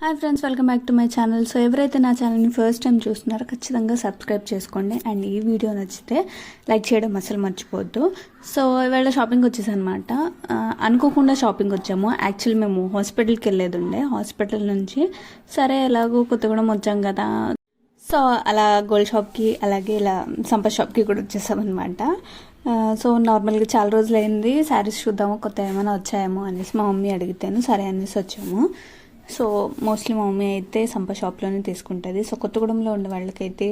Hi friends, welcome back to my channel. So ఎవరైతే నా ఛానల్ని ఫస్ట్ టైం చూస్తున్నారో ఖచ్చితంగా సబ్స్క్రైబ్ చేసుకోండి. అండ్ ఈ వీడియో నచ్చితే లైక్ చేయడం అసలు మర్చిపోవద్దు. సో ఇవాళ షాపింగ్ వచ్చేసనమాట. అనుకోకుండా షాపింగ్ వచ్చాము. యాక్చువల్లీ మేము హాస్పిటల్కి వెళ్ళేది ఉండే. హాస్పిటల్ నుంచి సరే ఎలాగో కొత్తగూడెం వచ్చాం కదా, సో అలా గోల్డ్ షాప్కి అలాగే ఇలా సంపత్ షాప్కి కూడా వచ్చేసామన్నమాట. సో నార్మల్గా చాలా రోజులు అయింది, శారీస్ చూద్దాము కొత్త ఏమైనా వచ్చాయేమో అనేసి మా మమ్మీ అడిగితేను సరే అనేసి వచ్చాము. సో మోస్ట్లీ మా మమ్మీ అయితే సంపత్ షాప్లోనే తీసుకుంటుంది. సో కొత్తగూడెంలో ఉండే వాళ్ళకైతే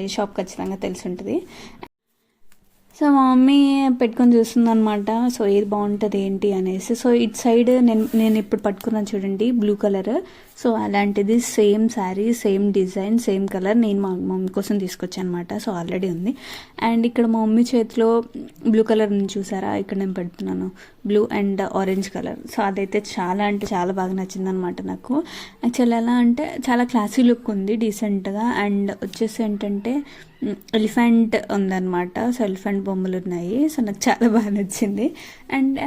ఈ షాప్ ఖచ్చితంగా తెలిసి ఉంటుంది. సో మా మమ్మీ పెట్టుకొని చూస్తుంది అనమాట. సో ఏది బాగుంటుంది ఏంటి అనేసి. సో ఇటు సైడ్ నేను ఇప్పుడు పట్టుకున్నాను చూడండి, బ్లూ కలర్. సో అలాంటిది same sari, same design, same colour నేను మా మమ్మీ కోసం తీసుకొచ్చాను అనమాట. సో ఆల్రెడీ ఉంది. అండ్ ఇక్కడ మా మమ్మీ చేతిలో బ్లూ కలర్ ఉంది చూసారా, ఇక్కడ నేను పెడుతున్నాను blue and orange colour. So అదైతే చాలా అంటే చాలా బాగా నచ్చింది అనమాట నాకు. యాక్చువల్లీ ఎలా అంటే చాలా క్లాసీ లుక్ ఉంది, డీసెంట్గా. అండ్ వచ్చేసి ఏంటంటే ఎలిఫెంట్ ఉందన్నమాట. సో ఎలిఫెంట్ బొమ్మలు ఉన్నాయి. సో నాకు చాలా బాగా నచ్చింది. అండ్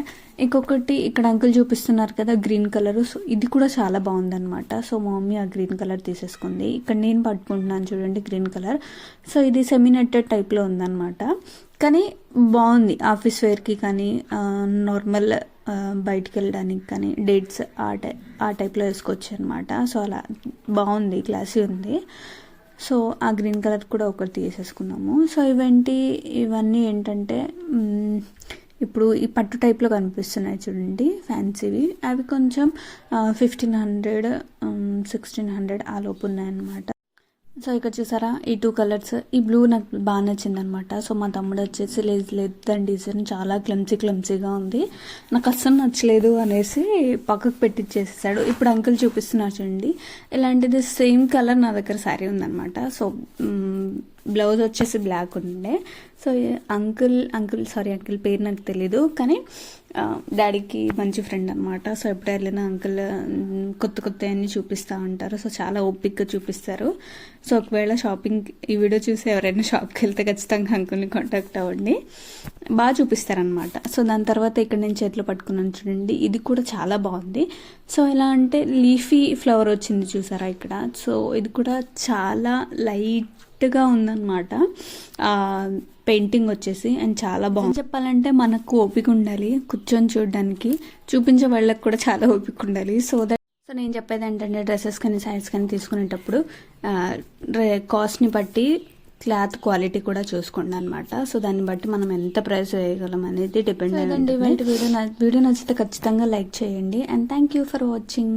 ఇంకొకటి ఇక్కడ అంకుల్ చూపిస్తున్నారు కదా గ్రీన్ కలర్, సో ఇది కూడా చాలా బాగుందన్నమాట. సో మా మమ్మీ ఆ గ్రీన్ కలర్ తీసేసుకుంది. ఇక్కడ నేను పట్టుకుంటున్నాను చూడండి గ్రీన్ కలర్. సో ఇది సెమీనెట్టెడ్ టైప్లో ఉందన్నమాట. కానీ బాగుంది ఆఫీస్ వేర్కి కానీ నార్మల్ బయటికి వెళ్ళడానికి కానీ డేట్స్ ఆ టైప్లో వేసుకోవచ్చు అనమాట. సో అలా బాగుంది, క్లాసీ ఉంది. సో ఆ గ్రీన్ కలర్ కూడా ఒకటి తీసేసుకున్నాము. సో ఇవన్నీ ఏంటంటే ఇప్పుడు ఈ పట్టు టైప్లో కనిపిస్తున్నాయి చూడండి ఫ్యాన్సీవి. అవి కొంచెం 1500 1600 ఆ లోపు ఉన్నాయన్నమాట. సో ఇక్కడ చూసారా ఈ 2 కలర్స్. ఈ బ్లూ నాకు బాగా నచ్చింది అనమాట. సో మా తమ్ముడు వచ్చేసి లేదు దాని డిజైన్ చాలా క్లమ్సీగా ఉంది, నాకు అస్సలు నచ్చలేదు అనేసి పక్కకు పెట్టించేసాడు. ఇప్పుడు అంకుల్ చూపిస్తున్నారు చూడండి, ఇలాంటిది సేమ్ కలర్ నా దగ్గర శారీ ఉందన్నమాట. సో బ్లౌజ్ వచ్చేసి బ్లాక్ ఉండే. సో అంకుల్ పేరు నాకు తెలీదు, కానీ డాడీకి మంచి ఫ్రెండ్ అనమాట. సో ఎప్పుడు వెళ్ళినా అంకుల్ కొత్త అన్ని చూపిస్తూ ఉంటారు. సో చాలా ఓపిక్గా చూపిస్తారు. సో ఒకవేళ షాపింగ్ ఈ వీడియో చూసి ఎవరైనా షాప్కి వెళ్తే ఖచ్చితంగా అంకుల్ని కాంటాక్ట్ అవ్వండి, బాగా చూపిస్తారనమాట. సో దాని తర్వాత ఇక్కడ నేను చేతిలో పట్టుకున్నాను చూడండి, ఇది కూడా చాలా బాగుంది. సో ఎలా అంటే లీఫీ ఫ్లవర్ వచ్చింది చూసారా ఇక్కడ. సో ఇది కూడా చాలా లైట్గా ఉందన్నమాట పెయింటింగ్ వచ్చేసి. అండ్ చాలా బాగుంది. చెప్పాలంటే మనకు ఓపిక ఉండాలి కూర్చొని చూడడానికి, చూపించే వాళ్ళకి కూడా చాలా ఓపిక ఉండాలి. సో నేను చెప్పేది ఏంటంటే డ్రెస్సెస్ కానీ శారీస్ కానీ తీసుకునేటప్పుడు కాస్ట్ని బట్టి క్లాత్ క్వాలిటీ కూడా చూసుకోండి అనమాట. సో దాన్ని బట్టి మనం ఎంత ప్రైస్ వేయగలం అనేది డిపెండ్ అయ్యండి. వీడియో నచ్చితే ఖచ్చితంగా లైక్ చేయండి. And thank you for watching.